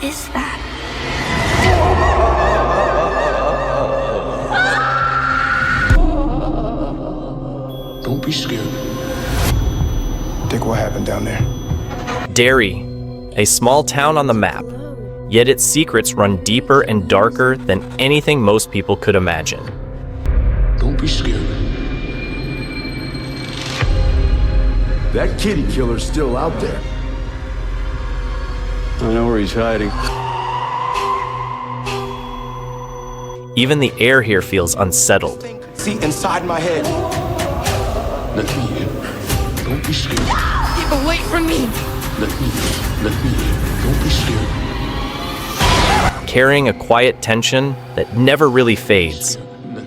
is that? Don't be scared. Dick, what happened down there? Derry, a small town on the map, yet its secrets run deeper and darker than anything most people could imagine. Don't be scared. That kitty killer's still out there. I know where he's hiding. Even the air here feels unsettled. See inside my head. Let me in. Don't be scared. Get away from me! Let me in. Let me in. Don't be scared. Carrying a quiet tension that never really fades.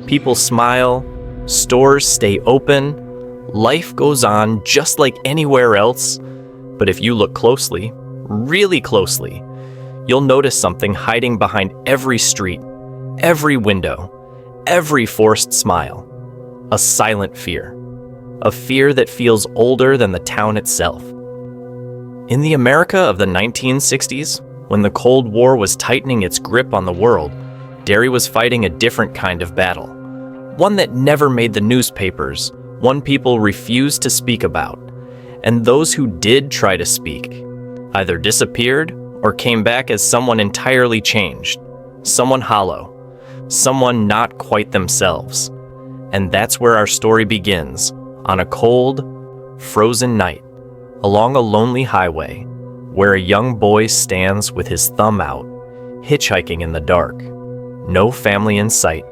People smile, stores stay open, life goes on just like anywhere else. But if you look closely, really closely, you'll notice something hiding behind every street, every window, every forced smile. A silent fear. A fear that feels older than the town itself. In the America of the 1960s, when the Cold War was tightening its grip on the world, Derry was fighting a different kind of battle. One that never made the newspapers, one people refused to speak about. And those who did try to speak either disappeared or came back as someone entirely changed, someone hollow, someone not quite themselves. And that's where our story begins, on a cold, frozen night, along a lonely highway, where a young boy stands with his thumb out, hitchhiking in the dark. No family in sight,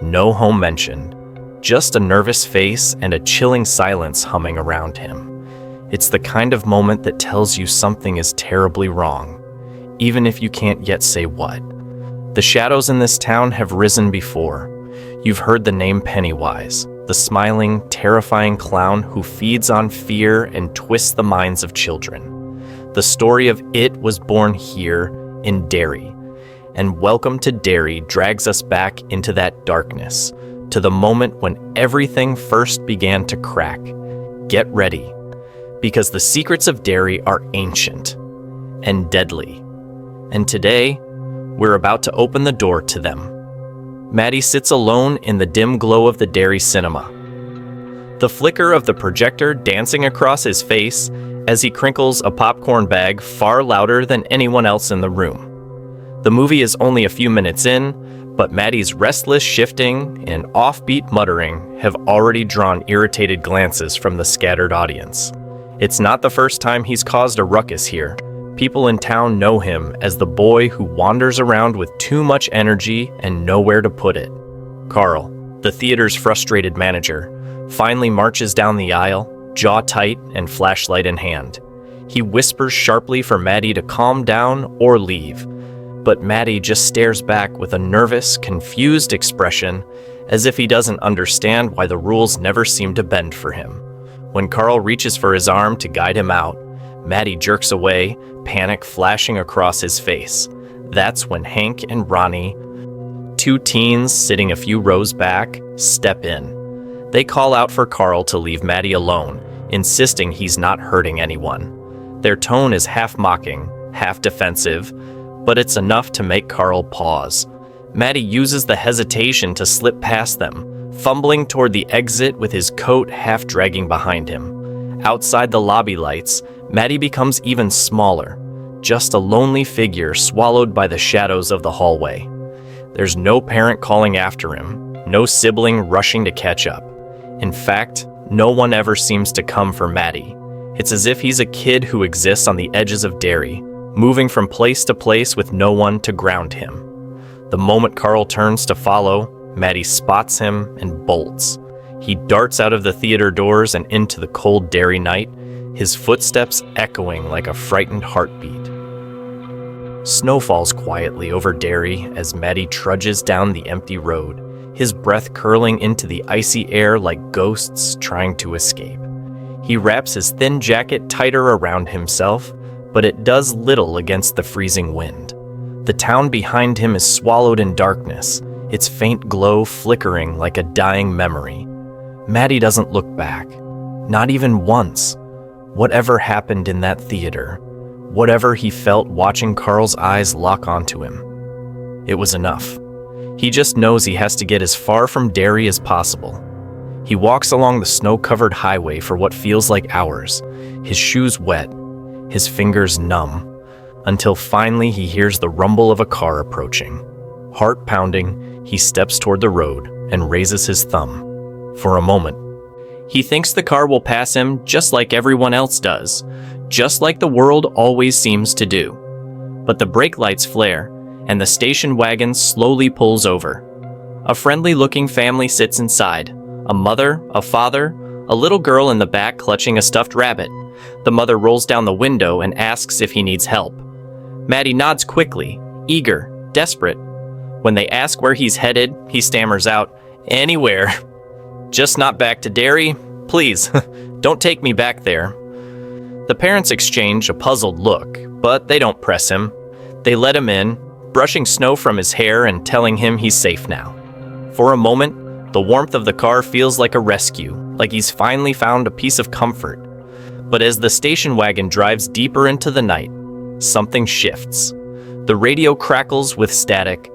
no home mentioned, just a nervous face and a chilling silence humming around him. It's the kind of moment that tells you something is terribly wrong, even if you can't yet say what. The shadows in this town have risen before. You've heard the name Pennywise, the smiling, terrifying clown who feeds on fear and twists the minds of children. The story of it was born here in Derry. And Welcome to Derry drags us back into that darkness, to the moment when everything first began to crack. Get ready, because the secrets of Derry are ancient and deadly. And today, we're about to open the door to them. Maddie sits alone in the dim glow of the Derry cinema. The flicker of the projector dancing across his face as he crinkles a popcorn bag far louder than anyone else in the room. The movie is only a few minutes in, but Maddie's restless shifting and offbeat muttering have already drawn irritated glances from the scattered audience. It's not the first time he's caused a ruckus here. People in town know him as the boy who wanders around with too much energy and nowhere to put it. Carl, the theater's frustrated manager, finally marches down the aisle, jaw tight and flashlight in hand. He whispers sharply for Maddie to calm down or leave, but Maddie just stares back with a nervous, confused expression, as if he doesn't understand why the rules never seem to bend for him. When Carl reaches for his arm to guide him out, Maddie jerks away, panic flashing across his face. That's when Hank and Ronnie, two teens sitting a few rows back, step in. They call out for Carl to leave Maddie alone, insisting he's not hurting anyone. Their tone is half mocking, half defensive, but it's enough to make Carl pause. Maddie uses the hesitation to slip past them, fumbling toward the exit with his coat half dragging behind him. Outside the lobby lights, Maddie becomes even smaller, just a lonely figure swallowed by the shadows of the hallway. There's no parent calling after him, no sibling rushing to catch up. In fact, no one ever seems to come for Maddie. It's as if he's a kid who exists on the edges of Derry, moving from place to place with no one to ground him. The moment Carl turns to follow, Maddie spots him and bolts. He darts out of the theater doors and into the cold Derry night, his footsteps echoing like a frightened heartbeat. Snow falls quietly over Derry as Maddie trudges down the empty road, his breath curling into the icy air like ghosts trying to escape. He wraps his thin jacket tighter around himself, but it does little against the freezing wind. The town behind him is swallowed in darkness, its faint glow flickering like a dying memory. Maddie doesn't look back, not even once. Whatever happened in that theater, whatever he felt watching Carl's eyes lock onto him. It was enough. He just knows he has to get as far from Derry as possible. He walks along the snow-covered highway for what feels like hours, his shoes wet, his fingers numb, until finally he hears the rumble of a car approaching. Heart pounding, he steps toward the road and raises his thumb. For a moment, he thinks the car will pass him just like everyone else does, just like the world always seems to do. But the brake lights flare, and the station wagon slowly pulls over. A friendly-looking family sits inside. A mother, a father, a little girl in the back clutching a stuffed rabbit. The mother rolls down the window and asks if he needs help. Maddie nods quickly, eager, desperate. When they ask where he's headed, he stammers out, "Anywhere. Just not back to Derry. Please, don't take me back there." The parents exchange a puzzled look, but they don't press him. They let him in, brushing snow from his hair and telling him he's safe now. For a moment, the warmth of the car feels like a rescue, like he's finally found a piece of comfort. But as the station wagon drives deeper into the night, something shifts. The radio crackles with static,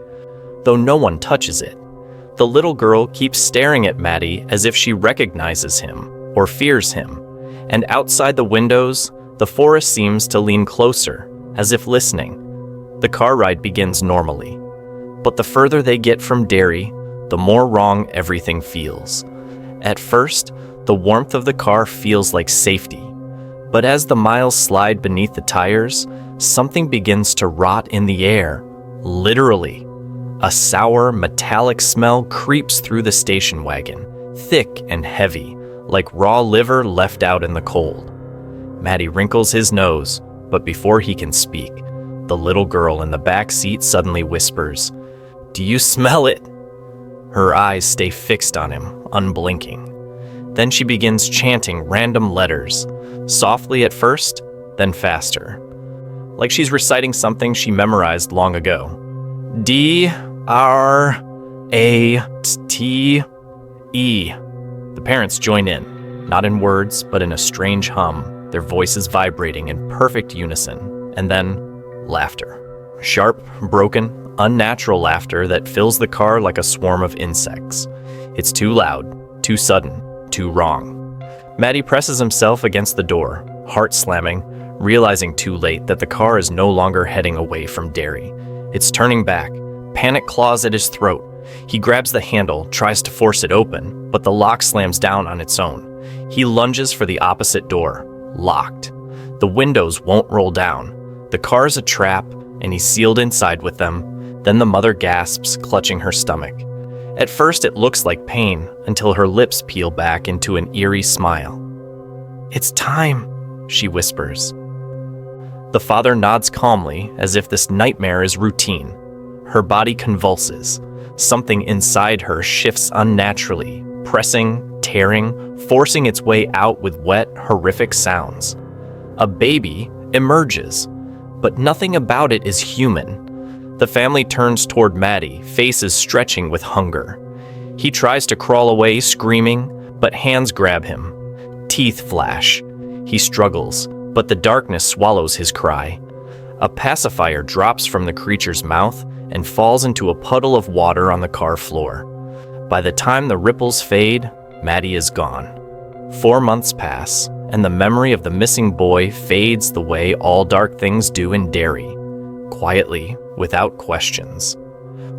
though no one touches it. The little girl keeps staring at Maddie as if she recognizes him or fears him, and outside the windows, the forest seems to lean closer, as if listening. The car ride begins normally, but the further they get from Derry, the more wrong everything feels. At first, the warmth of the car feels like safety, but as the miles slide beneath the tires, something begins to rot in the air, literally. A sour, metallic smell creeps through the station wagon, thick and heavy, like raw liver left out in the cold. Maddie wrinkles his nose, but before he can speak, the little girl in the back seat suddenly whispers, "Do you smell it?" Her eyes stay fixed on him, unblinking. Then she begins chanting random letters, softly at first, then faster, like she's reciting something she memorized long ago. D-R-A-T-E. The parents join in, not in words, but in a strange hum, their voices vibrating in perfect unison, and then laughter. Sharp, broken, unnatural laughter that fills the car like a swarm of insects. It's too loud, too sudden, too wrong. Maddie presses himself against the door, heart slamming, realizing too late that the car is no longer heading away from Derry. It's turning back. Panic claws at his throat. He grabs the handle, tries to force it open, but the lock slams down on its own. He lunges for the opposite door, locked. The windows won't roll down. The car's a trap, and he's sealed inside with them. Then the mother gasps, clutching her stomach. At first it looks like pain, until her lips peel back into an eerie smile. "It's time," she whispers. The father nods calmly, as if this nightmare is routine. Her body convulses. Something inside her shifts unnaturally, pressing, tearing, forcing its way out with wet, horrific sounds. A baby emerges, but nothing about it is human. The family turns toward Maddie, faces stretching with hunger. He tries to crawl away, screaming, but hands grab him. Teeth flash. He struggles, but the darkness swallows his cry. A pacifier drops from the creature's mouth and falls into a puddle of water on the car floor. By the time the ripples fade, Maddie is gone. 4 months pass, and the memory of the missing boy fades the way all dark things do in Derry, quietly, without questions.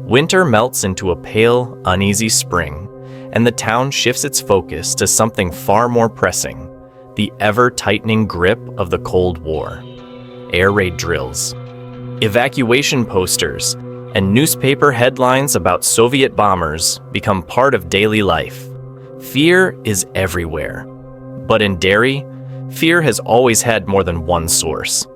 Winter melts into a pale, uneasy spring, and the town shifts its focus to something far more pressing, the ever-tightening grip of the Cold War. Air raid drills, evacuation posters, and newspaper headlines about Soviet bombers become part of daily life. Fear is everywhere. But in Derry, fear has always had more than one source.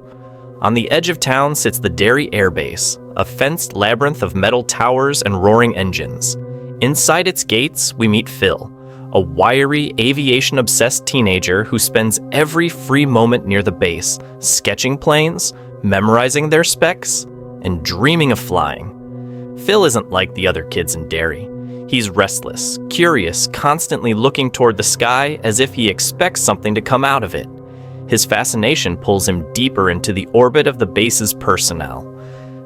On the edge of town sits the Derry Air Base, a fenced labyrinth of metal towers and roaring engines. Inside its gates, we meet Phil, a wiry, aviation-obsessed teenager who spends every free moment near the base, sketching planes, memorizing their specs, and dreaming of flying. Phil isn't like the other kids in Derry. He's restless, curious, constantly looking toward the sky as if he expects something to come out of it. His fascination pulls him deeper into the orbit of the base's personnel.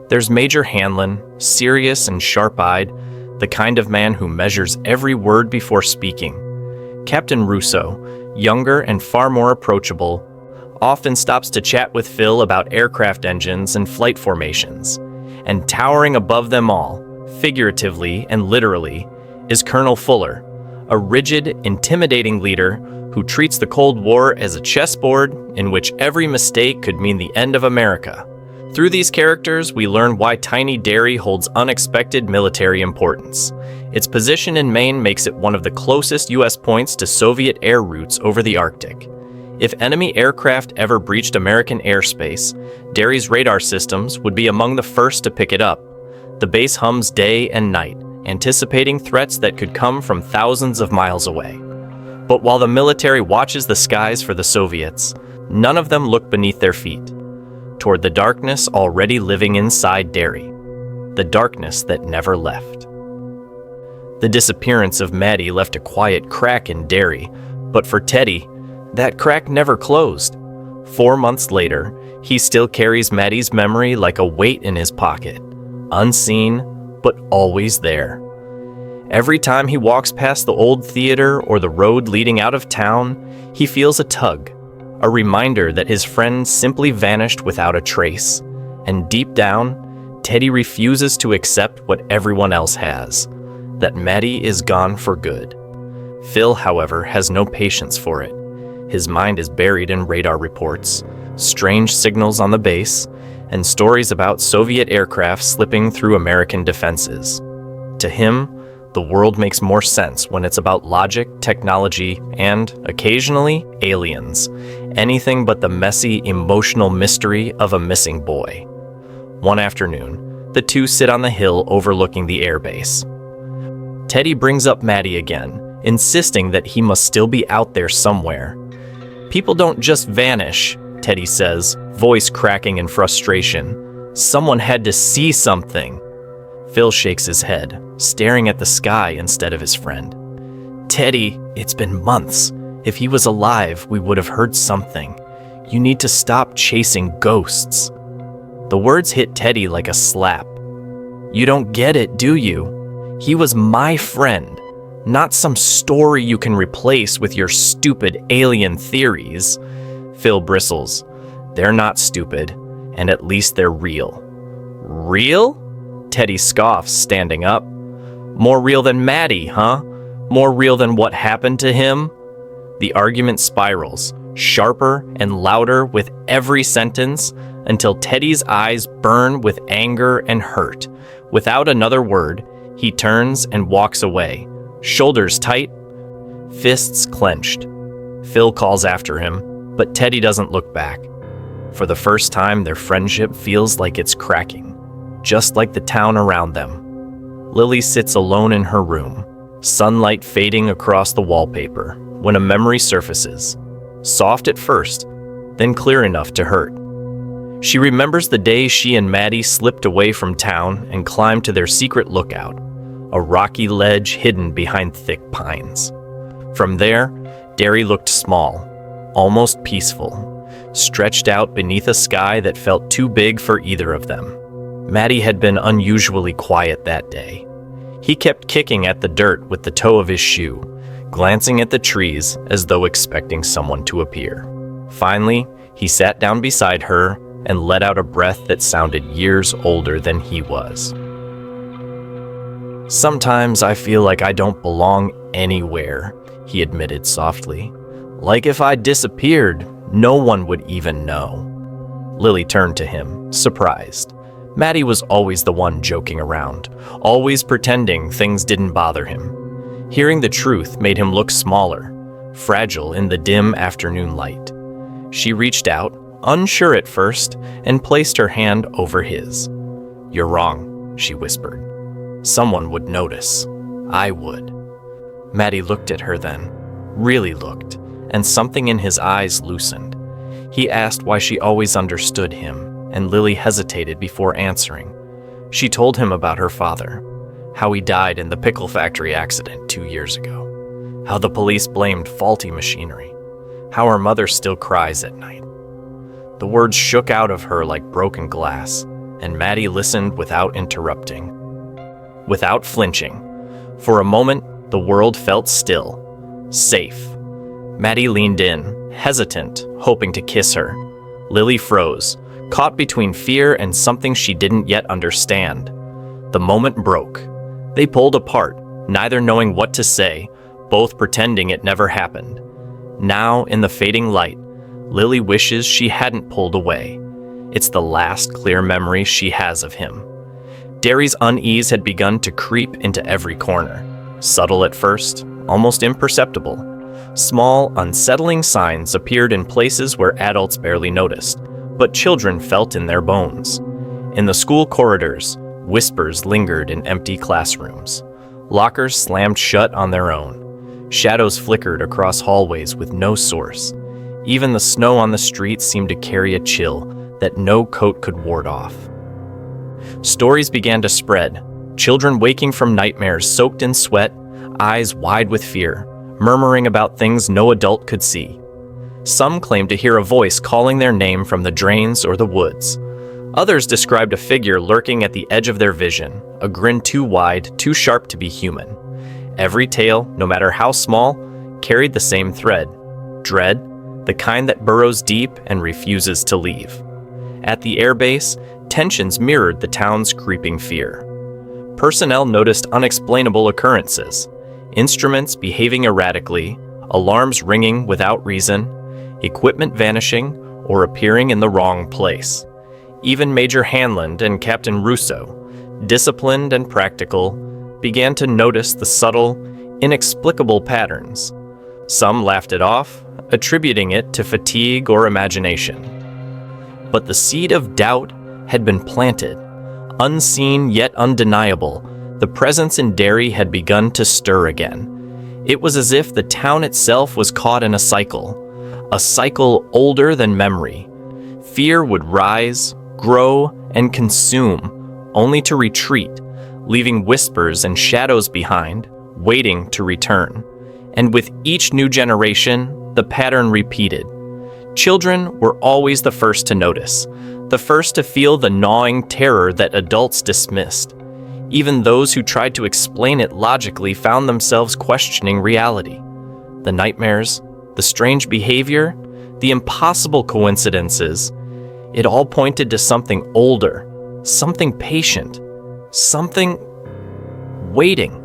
There's Major Hanlon, serious and sharp-eyed, the kind of man who measures every word before speaking. Captain Russo, younger and far more approachable, often stops to chat with Phil about aircraft engines and flight formations. And towering above them all, figuratively and literally, is Colonel Fuller, a rigid, intimidating leader who treats the Cold War as a chessboard in which every mistake could mean the end of America. Through these characters, we learn why tiny Derry holds unexpected military importance. Its position in Maine makes it one of the closest U.S. points to Soviet air routes over the Arctic. If enemy aircraft ever breached American airspace, Derry's radar systems would be among the first to pick it up. The base hums day and night, anticipating threats that could come from thousands of miles away. But while the military watches the skies for the Soviets, none of them look beneath their feet, toward the darkness already living inside Derry, the darkness that never left. The disappearance of Maddie left a quiet crack in Derry, but for Teddy, that crack never closed. 4 months later, he still carries Maddie's memory like a weight in his pocket, unseen, but always there. Every time he walks past the old theater or the road leading out of town, he feels a tug, a reminder that his friend simply vanished without a trace. And deep down, Teddy refuses to accept what everyone else has, that Maddie is gone for good. Phil, however, has no patience for it. His mind is buried in radar reports, strange signals on the base, and stories about Soviet aircraft slipping through American defenses. To him, the world makes more sense when it's about logic, technology, and, occasionally, aliens. Anything but the messy, emotional mystery of a missing boy. One afternoon, the two sit on the hill overlooking the airbase. Teddy brings up Maddie again, insisting that he must still be out there somewhere. "People don't just vanish," Teddy says, voice cracking in frustration. "Someone had to see something." Phil shakes his head, staring at the sky instead of his friend. "Teddy, it's been months. If he was alive, we would have heard something. You need to stop chasing ghosts." The words hit Teddy like a slap. "You don't get it, do you? He was my friend, not some story you can replace with your stupid alien theories." Phil bristles. "They're not stupid, and at least they're real." "Real?" Teddy scoffs, standing up. "More real than Maddie, huh? More real than what happened to him?" The argument spirals, sharper and louder with every sentence, until Teddy's eyes burn with anger and hurt. Without another word, he turns and walks away, shoulders tight, fists clenched. Phil calls after him, but Teddy doesn't look back. For the first time, their friendship feels like it's cracking, just like the town around them. Lily sits alone in her room, sunlight fading across the wallpaper, when a memory surfaces, soft at first, then clear enough to hurt. She remembers the day she and Maddie slipped away from town and climbed to their secret lookout, a rocky ledge hidden behind thick pines. From there, Derry looked small, almost peaceful, stretched out beneath a sky that felt too big for either of them. Maddie had been unusually quiet that day. He kept kicking at the dirt with the toe of his shoe, glancing at the trees as though expecting someone to appear. Finally, he sat down beside her and let out a breath that sounded years older than he was. "Sometimes I feel like I don't belong anywhere," he admitted softly. "Like if I disappeared, no one would even know." Lily turned to him, surprised. Maddie was always the one joking around, always pretending things didn't bother him. Hearing the truth made him look smaller, fragile in the dim afternoon light. She reached out, unsure at first, and placed her hand over his. "You're wrong," she whispered. "Someone would notice. I would." Maddie looked at her then, really looked, and something in his eyes loosened. He asked why she always understood him, and Lily hesitated before answering. She told him about her father, how he died in the pickle factory accident 2 years ago, how the police blamed faulty machinery, how her mother still cries at night. The words shook out of her like broken glass, and Maddie listened without interrupting. Without flinching. For a moment, the world felt still, safe. Maddie leaned in, hesitant, hoping to kiss her. Lily froze, caught between fear and something she didn't yet understand. The moment broke. They pulled apart, neither knowing what to say, both pretending it never happened. Now, in the fading light, Lily wishes she hadn't pulled away. It's the last clear memory she has of him. Derry's unease had begun to creep into every corner. Subtle at first, almost imperceptible. Small, unsettling signs appeared in places where adults barely noticed, but children felt in their bones. In the school corridors, whispers lingered in empty classrooms. Lockers slammed shut on their own. Shadows flickered across hallways with no source. Even the snow on the streets seemed to carry a chill that no coat could ward off. Stories began to spread, children waking from nightmares soaked in sweat, eyes wide with fear, murmuring about things no adult could see. Some claimed to hear a voice calling their name from the drains or the woods. Others described a figure lurking at the edge of their vision, a grin too wide, too sharp to be human. Every tale, no matter how small, carried the same thread: dread, the kind that burrows deep and refuses to leave. At the airbase, tensions mirrored the town's creeping fear. Personnel noticed unexplainable occurrences: instruments behaving erratically, alarms ringing without reason, equipment vanishing or appearing in the wrong place. Even Major Hanlon and Captain Russo, disciplined and practical, began to notice the subtle, inexplicable patterns. Some laughed it off, attributing it to fatigue or imagination. But the seed of doubt had been planted. Unseen yet undeniable, the presence in Derry had begun to stir again. It was as if the town itself was caught in a cycle older than memory. Fear would rise, grow, and consume, only to retreat, leaving whispers and shadows behind, waiting to return. And with each new generation, the pattern repeated. Children were always the first to notice, the first to feel the gnawing terror that adults dismissed. Even those who tried to explain it logically found themselves questioning reality. The nightmares, the strange behavior, the impossible coincidences, it all pointed to something older, something patient, something waiting.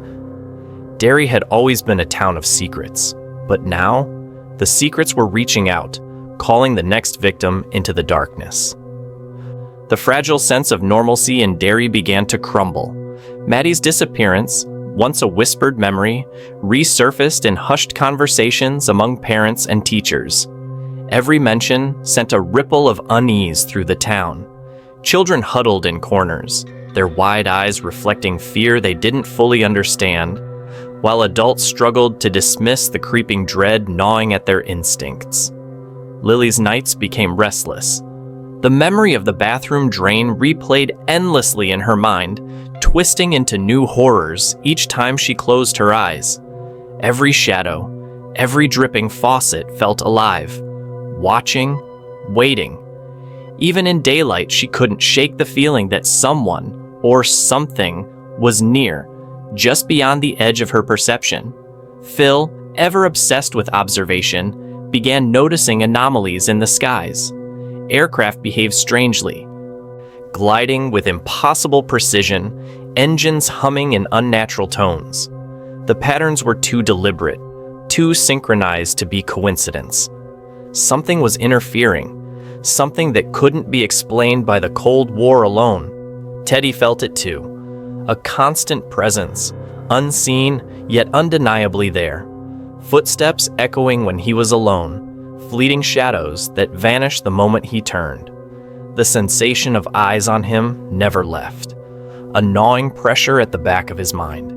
Derry had always been a town of secrets, but now, the secrets were reaching out, calling the next victim into the darkness. The fragile sense of normalcy in Derry began to crumble. Maddie's disappearance, once a whispered memory, resurfaced in hushed conversations among parents and teachers. Every mention sent a ripple of unease through the town. Children huddled in corners, their wide eyes reflecting fear they didn't fully understand, while adults struggled to dismiss the creeping dread gnawing at their instincts. Lily's nights became restless. The memory of the bathroom drain replayed endlessly in her mind, twisting into new horrors each time she closed her eyes. Every shadow, every dripping faucet felt alive, watching, waiting. Even in daylight, she couldn't shake the feeling that someone or something was near, just beyond the edge of her perception. Phil, ever obsessed with observation, began noticing anomalies in the skies. Aircraft behaved strangely, gliding with impossible precision, engines humming in unnatural tones. The patterns were too deliberate, too synchronized to be coincidence. Something was interfering, something that couldn't be explained by the Cold War alone. Teddy felt it too, a constant presence, unseen yet undeniably there. Footsteps echoing when he was alone, fleeting shadows that vanished the moment he turned. The sensation of eyes on him never left, a gnawing pressure at the back of his mind.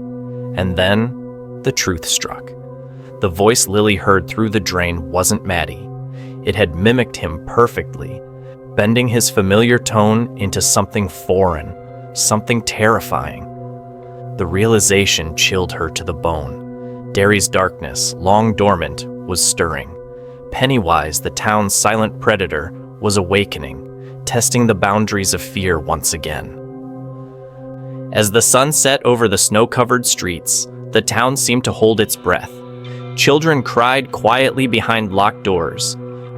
And then, the truth struck. The voice Lily heard through the drain wasn't Maddie. It had mimicked him perfectly, bending his familiar tone into something foreign, something terrifying. The realization chilled her to the bone. Derry's darkness, long dormant, was stirring. Pennywise, the town's silent predator, was awakening, testing the boundaries of fear once again. As the sun set over the snow-covered streets, the town seemed to hold its breath. Children cried quietly behind locked doors.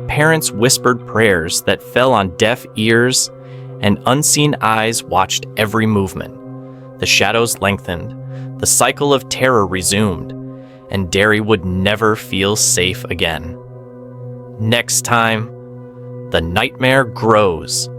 Parents whispered prayers that fell on deaf ears, and unseen eyes watched every movement. The shadows lengthened, the cycle of terror resumed, and Derry would never feel safe again. Next time, the nightmare grows.